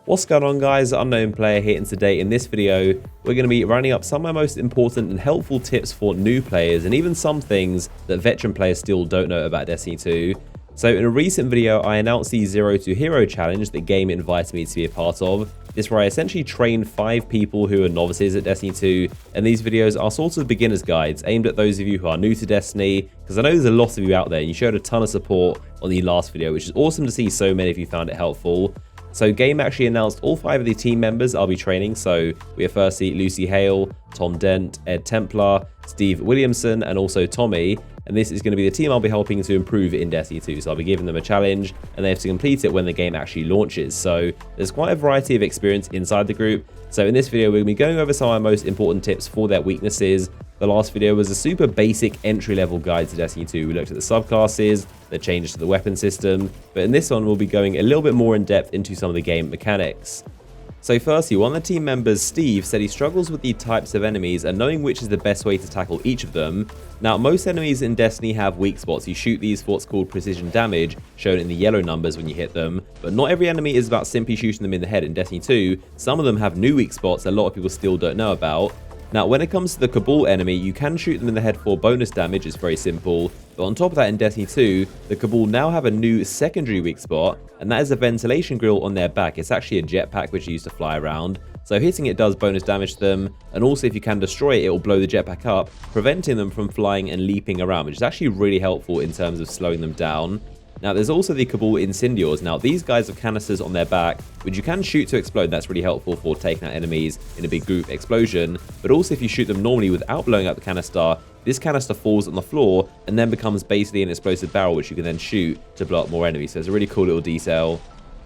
What's going on, guys? Unknown Player here, and today in this video we're going to be rounding up some of my most important and helpful tips for new players, and even some things that veteran players still don't know about Destiny 2. So in a recent video I announced the Zero to Hero challenge the game invited me to be a part of. This where I essentially train 5 people who are novices at Destiny 2, and these videos are sort of beginner's guides aimed at those of you who are new to Destiny, because I know there's a lot of you out there and you showed a ton of support on the last video, which is awesome to see so many of you found it helpful. So game actually announced all 5 of the team members I'll be training. So we have firstly Lucy Hale, Tom Dent, Ed Templar, Steve Williamson, and also Tommy. And this is going to be the team I'll be helping to improve in Destiny 2. So I'll be giving them a challenge and they have to complete it when the game actually launches. So there's quite a variety of experience inside the group. So in this video, we're going to be going over some of my most important tips for their weaknesses. The last video was a super basic entry-level guide to Destiny 2. We looked at the subclasses, the changes to the weapon system, but in this one, we'll be going a little bit more in depth into some of the game mechanics. So firstly, one of the team members, Steve, said he struggles with the types of enemies and knowing which is the best way to tackle each of them. Now, most enemies in Destiny have weak spots. You shoot these for what's called precision damage, shown in the yellow numbers when you hit them, but not every enemy is about simply shooting them in the head. In Destiny 2, some of them have new weak spots a lot of people still don't know about. Now, when it comes to the Cabal enemy, you can shoot them in the head for bonus damage. It's very simple. But on top of that, in Destiny 2, the Cabal now have a new secondary weak spot, and that is a ventilation grill on their back. It's actually a jetpack which you use to fly around. So hitting it does bonus damage to them, and also if you can destroy it, it will blow the jetpack up, preventing them from flying and leaping around, which is actually really helpful in terms of slowing them down. Now, there's also the Cabal Incendiors. Now, these guys have canisters on their back, which you can shoot to explode. That's really helpful for taking out enemies in a big group explosion. But also, if you shoot them normally without blowing up the canister, this canister falls on the floor and then becomes basically an explosive barrel, which you can then shoot to blow up more enemies. So it's a really cool little detail.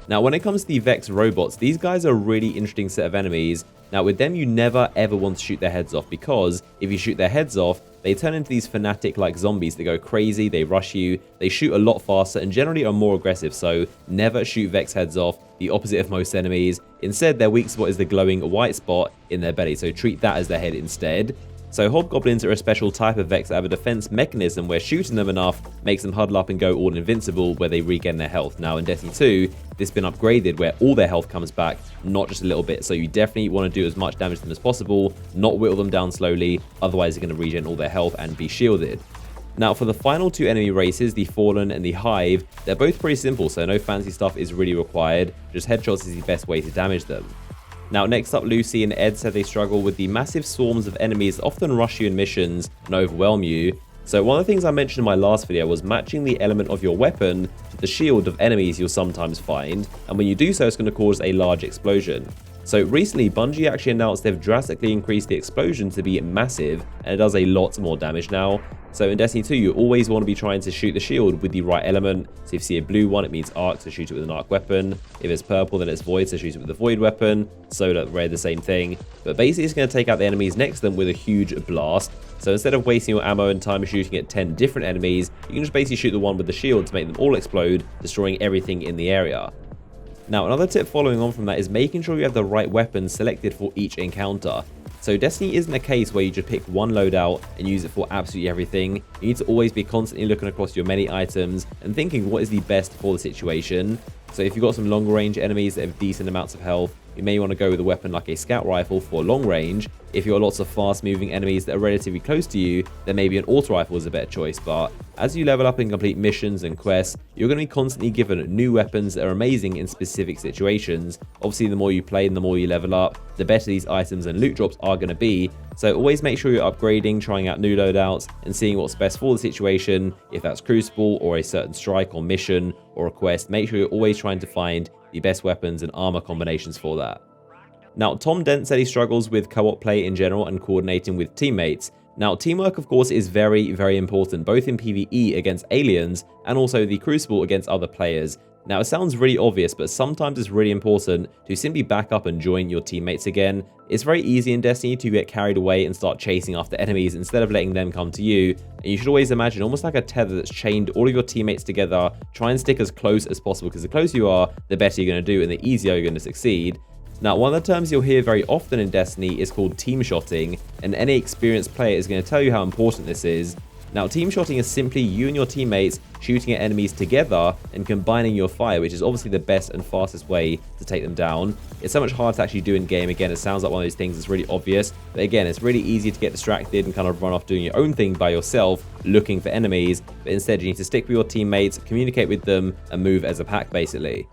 Now, when it comes to the Vex Robots, these guys are a really interesting set of enemies. Now, with them, you never ever want to shoot their heads off, because if you shoot their heads off, they turn into these fanatic-like zombies that go crazy, they rush you, they shoot a lot faster, and generally are more aggressive. So never shoot Vex heads off, the opposite of most enemies. Instead, their weak spot is the glowing white spot in their belly, so treat that as their head instead. So Hobgoblins are a special type of Vex that have a defense mechanism where shooting them enough makes them huddle up and go all invincible, where they regain their health. Now in Destiny 2, this has been upgraded where all their health comes back, not just a little bit. So you definitely want to do as much damage to them as possible, not whittle them down slowly, otherwise they're going to regen all their health and be shielded. Now for the final 2 enemy races, the Fallen and the Hive, they're both pretty simple, so no fancy stuff is really required, just headshots is the best way to damage them. Now, next up, Lucy and Ed said they struggle with the massive swarms of enemies that often rush you in missions and overwhelm you. So one of the things I mentioned in my last video was matching the element of your weapon to the shield of enemies you'll sometimes find, and when you do so, it's going to cause a large explosion. So recently, Bungie actually announced they've drastically increased the explosion to be massive, and it does a lot more damage now. So in Destiny 2, you always want to be trying to shoot the shield with the right element. So if you see a blue one, it means arc, so shoot it with an arc weapon. If it's purple, then it's void, so shoot it with a void weapon. Solar, red, the same thing. But basically, it's going to take out the enemies next to them with a huge blast. So instead of wasting your ammo and time shooting at 10 different enemies, you can just basically shoot the one with the shield to make them all explode, destroying everything in the area. Now, another tip following on from that is making sure you have the right weapons selected for each encounter. So Destiny isn't a case where you just pick one loadout and use it for absolutely everything. You need to always be constantly looking across your many items and thinking what is the best for the situation. So if you've got some long range enemies that have decent amounts of health, you may want to go with a weapon like a scout rifle for long range. If you've got lots of fast moving enemies that are relatively close to you, then maybe an auto rifle is a better choice. But as you level up and complete missions and quests, you're going to be constantly given new weapons that are amazing in specific situations. Obviously, the more you play and the more you level up, the better these items and loot drops are going to be. So always make sure you're upgrading, trying out new loadouts, and seeing what's best for the situation. If that's Crucible or a certain strike or mission or a quest, make sure you're always trying to find the best weapons and armor combinations for that. Now, Tom Dent said he struggles with co-op play in general and coordinating with teammates. Now, teamwork, of course, is very, very important, both in PvE against aliens and also the Crucible against other players. Now, it sounds really obvious, but sometimes it's really important to simply back up and join your teammates again. It's very easy in Destiny to get carried away and start chasing after enemies instead of letting them come to you. And you should always imagine almost like a tether that's chained all of your teammates together. Try and stick as close as possible, because the closer you are, the better you're going to do and the easier you're going to succeed. Now, one of the terms you'll hear very often in Destiny is called team shotting, and any experienced player is going to tell you how important this is. Now, team shotting is simply you and your teammates shooting at enemies together and combining your fire, which is obviously the best and fastest way to take them down. It's so much harder to actually do in game. Again, it sounds like one of those things that's really obvious, but again, it's really easy to get distracted and kind of run off doing your own thing by yourself, looking for enemies, but instead you need to stick with your teammates, communicate with them, and move as a pack, basically.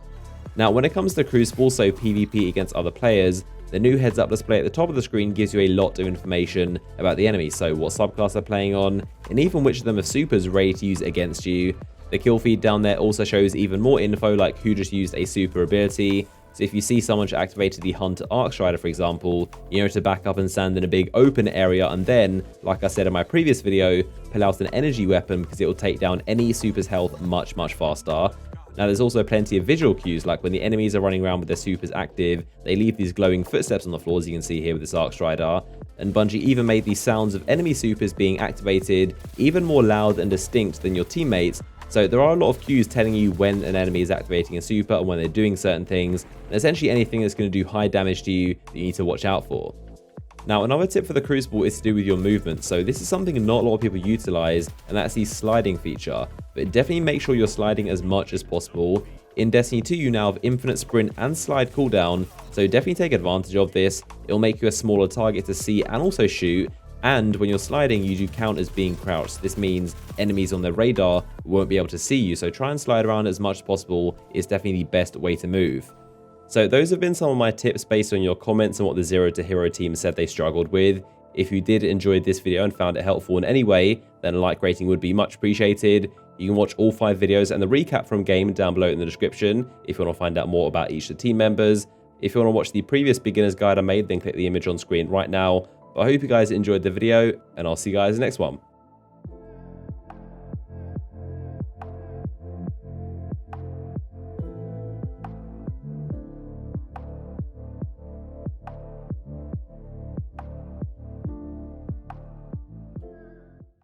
Now, when it comes to Crucible, so PvP against other players, the new heads-up display at the top of the screen gives you a lot of information about the enemy, so what subclass they're playing on, and even which of them are supers ready to use against you. The kill feed down there also shows even more info, like who just used a super ability. So if you see someone who activated the Hunter Arc Strider, for example, you know to back up and stand in a big open area, and then, like I said in my previous video, pull out an energy weapon because it will take down any super's health much faster. Now, there's also plenty of visual cues, like when the enemies are running around with their supers active, they leave these glowing footsteps on the floor, as you can see here with this Arc Strider. And Bungie even made these sounds of enemy supers being activated even more loud and distinct than your teammates. So there are a lot of cues telling you when an enemy is activating a super and when they're doing certain things, and essentially anything that's going to do high damage to you that you need to watch out for. Now, another tip for the Crucible is to do with your movement. So this is something not a lot of people utilize, and that's the sliding feature. But definitely make sure you're sliding as much as possible. In Destiny 2, you now have infinite sprint and slide cooldown, so definitely take advantage of this. It'll make you a smaller target to see and also shoot. And when you're sliding, you do count as being crouched. This means enemies on their radar won't be able to see you. So try and slide around as much as possible. It's definitely the best way to move. So those have been some of my tips based on your comments and what the Zero to Hero team said they struggled with. If you did enjoy this video and found it helpful in any way, then a like rating would be much appreciated. You can watch all 5 videos and the recap from game down below in the description if you want to find out more about each of the team members. If you want to watch the previous beginner's guide I made, then click the image on screen right now. But I hope you guys enjoyed the video, and I'll see you guys in the next one.